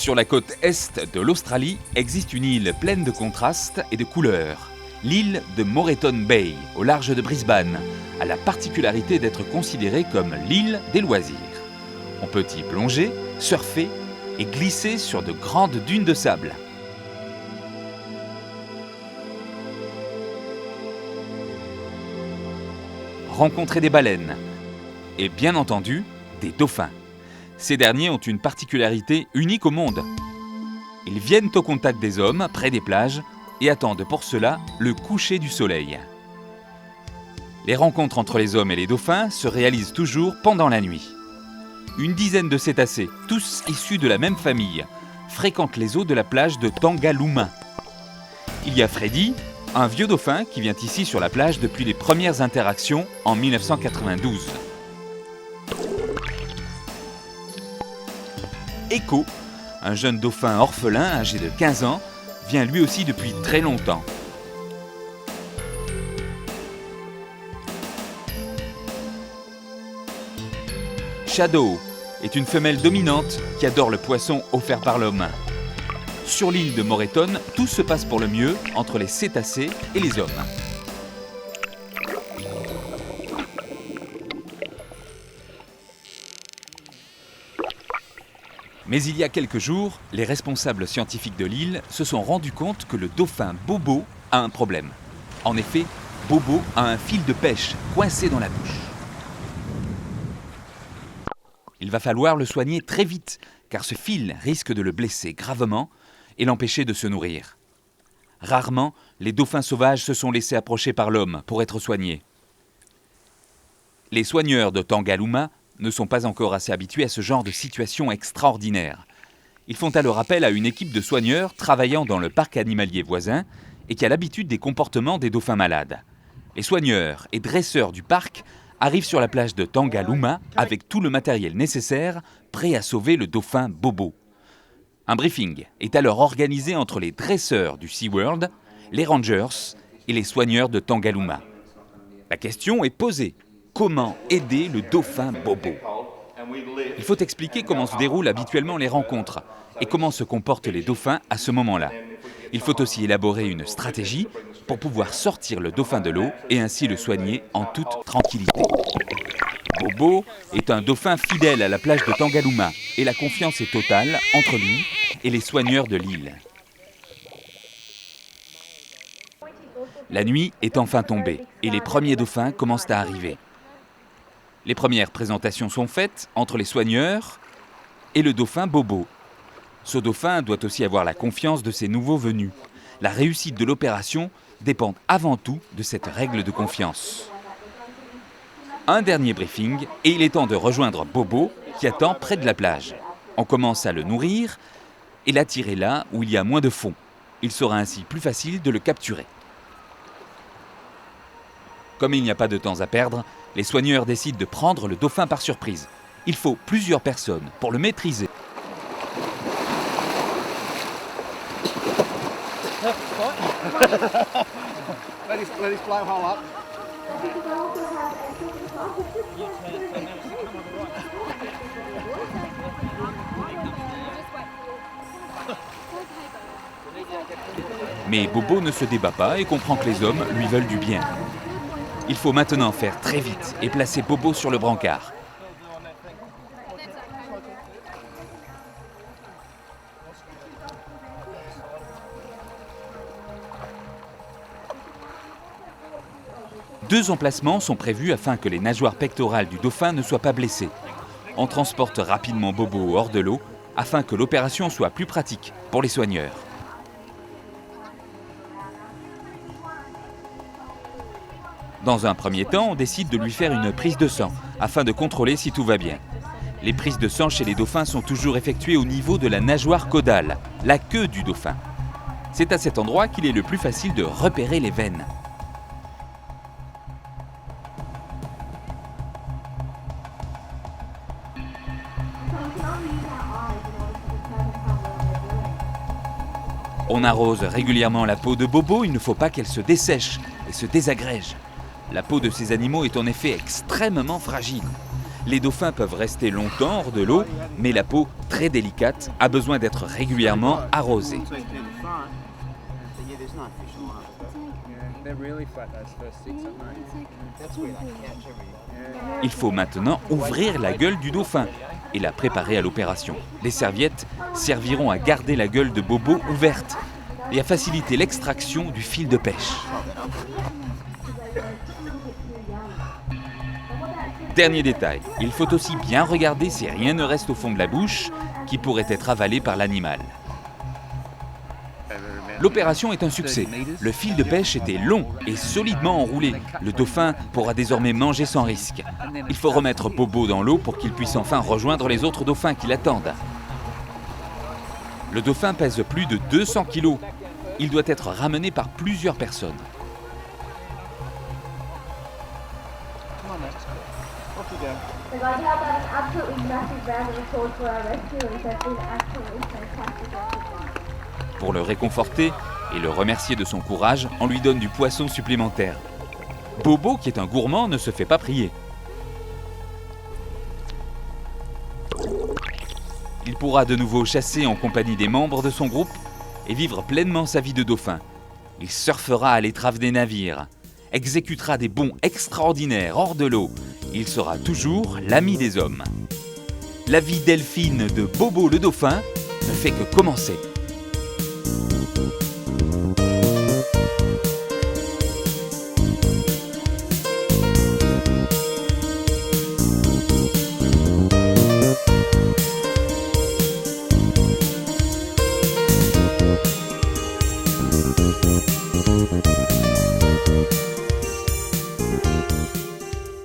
Sur la côte est de l'Australie existe une île pleine de contrastes et de couleurs. L'île de Moreton Bay, au large de Brisbane, a la particularité d'être considérée comme l'île des loisirs. On peut y plonger, surfer et glisser sur de grandes dunes de sable. Rencontrer des baleines et bien entendu des dauphins. Ces derniers ont une particularité unique au monde. Ils viennent au contact des hommes près des plages et attendent pour cela le coucher du soleil. Les rencontres entre les hommes et les dauphins se réalisent toujours pendant la nuit. Une dizaine de cétacés, tous issus de la même famille, fréquentent les eaux de la plage de Tangalooma. Il y a Freddy, un vieux dauphin qui vient ici sur la plage depuis les premières interactions en 1992. Echo, un jeune dauphin orphelin âgé de 15 ans, vient lui aussi depuis très longtemps. Shadow est une femelle dominante qui adore le poisson offert par l'homme. Sur l'île de Moreton, tout se passe pour le mieux entre les cétacés et les hommes. Mais il y a quelques jours, les responsables scientifiques de l'île se sont rendus compte que le dauphin Bobo a un problème. En effet, Bobo a un fil de pêche coincé dans la bouche. Il va falloir le soigner très vite, car ce fil risque de le blesser gravement et l'empêcher de se nourrir. Rarement, les dauphins sauvages se sont laissés approcher par l'homme pour être soignés. Les soigneurs de Tangalooma ne sont pas encore assez habitués à ce genre de situation extraordinaire. Ils font alors appel à une équipe de soigneurs travaillant dans le parc animalier voisin et qui a l'habitude des comportements des dauphins malades. Les soigneurs et dresseurs du parc arrivent sur la plage de Tangalooma avec tout le matériel nécessaire, prêt à sauver le dauphin Bobo. Un briefing est alors organisé entre les dresseurs du SeaWorld, les rangers et les soigneurs de Tangalooma. La question est posée. Comment aider le dauphin Bobo? Il faut expliquer comment se déroulent habituellement les rencontres et comment se comportent les dauphins à ce moment-là. Il faut aussi élaborer une stratégie pour pouvoir sortir le dauphin de l'eau et ainsi le soigner en toute tranquillité. Bobo est un dauphin fidèle à la plage de Tangalooma et la confiance est totale entre lui et les soigneurs de l'île. La nuit est enfin tombée et les premiers dauphins commencent à arriver. Les premières présentations sont faites entre les soigneurs et le dauphin Bobo. Ce dauphin doit aussi avoir la confiance de ses nouveaux venus. La réussite de l'opération dépend avant tout de cette règle de confiance. Un dernier briefing et il est temps de rejoindre Bobo qui attend près de la plage. On commence à le nourrir et l'attirer là où il y a moins de fond. Il sera ainsi plus facile de le capturer. Comme il n'y a pas de temps à perdre, les soigneurs décident de prendre le dauphin par surprise. Il faut plusieurs personnes pour le maîtriser. Mais Bobo ne se débat pas et comprend que les hommes lui veulent du bien. Il faut maintenant faire très vite et placer Bobo sur le brancard. Deux emplacements sont prévus afin que les nageoires pectorales du dauphin ne soient pas blessées. On transporte rapidement Bobo hors de l'eau afin que l'opération soit plus pratique pour les soigneurs. Dans un premier temps, on décide de lui faire une prise de sang afin de contrôler si tout va bien. Les prises de sang chez les dauphins sont toujours effectuées au niveau de la nageoire caudale, la queue du dauphin. C'est à cet endroit qu'il est le plus facile de repérer les veines. On arrose régulièrement la peau de Bobo, il ne faut pas qu'elle se dessèche et se désagrège. La peau de ces animaux est en effet extrêmement fragile. Les dauphins peuvent rester longtemps hors de l'eau, mais la peau, très délicate, a besoin d'être régulièrement arrosée. Il faut maintenant ouvrir la gueule du dauphin et la préparer à l'opération. Les serviettes serviront à garder la gueule de Bobo ouverte et à faciliter l'extraction du fil de pêche. Dernier détail, il faut aussi bien regarder si rien ne reste au fond de la bouche qui pourrait être avalé par l'animal. L'opération est un succès. Le fil de pêche était long et solidement enroulé. Le dauphin pourra désormais manger sans risque. Il faut remettre Bobo dans l'eau pour qu'il puisse enfin rejoindre les autres dauphins qui l'attendent. Le dauphin pèse plus de 200 kg. Il doit être ramené par plusieurs personnes. The guys have done an absolutely massive round of applause for our rescuers. They've been absolutely fantastic. Pour le réconforter et le remercier de son courage, on lui donne du poisson supplémentaire. Bobo, qui est un gourmand, ne se fait pas prier. Il pourra de nouveau chasser en compagnie des membres de son groupe et vivre pleinement sa vie de dauphin. Il surfera à l'étrave des navires, exécutera des bonds extraordinaires hors de l'eau. Il sera toujours l'ami des hommes. La vie delphine de Bobo le dauphin ne fait que commencer.